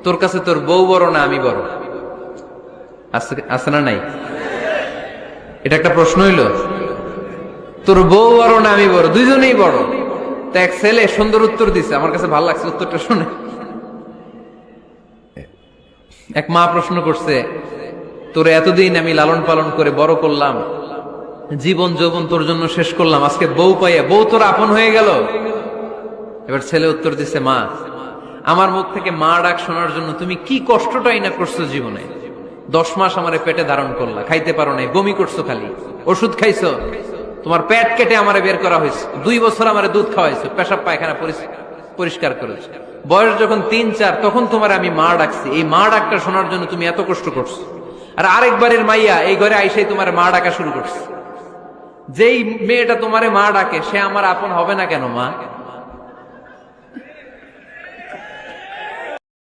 তোর কাছে তোর বউ বড় না আমি বড়? আছে না নাই? এটা একটা প্রশ্ন হইল। তোর বউ বড় না আমি বড়? দুইজনেই বড়। তো এক ছেলে সুন্দর উত্তর দিছে, আমার কাছে ভালো লাগছে উত্তরটা শুনে। এক মা প্রশ্ন করছে, তোর এতদিন আমি লালন পালন করে বড় করলাম, জীবন যৌবন তোর জন্য শেষ করলাম, আজকে বউ পাইয়া বউ তোর আপন হয়ে গেল। এবার ছেলে উত্তর দিছে, মা আমার মুখ থেকে মা ডাক শোনার জন্য তুমি কি কষ্টটাই না করছো জীবনে। 10 মাস আমারে পেটে ধারণ করলা, খাইতে পারো নাই, বমি করছো, খালি ওষুধ খাইছো, তোমার পেট কেটে আমারে বের করা হয়েছে, 2 বছর আমারে দুধ খাওয়াইছো, পেশাব পায়খানা পরিষ্কার করেছো, বয়স যখন 3-4 তখন তোমার আমি মা ডাকছি। এই মা ডাকটা শোনার জন্য তুমি এত কষ্ট করছো, আর আরেকবারের মাইয়া এই ঘরে আইসাই তোমার মা ডাকা শুরু করছে। যেই মেয়েটা তোমারে মা ডাকে সে আমার আপন হবে না কেন মা?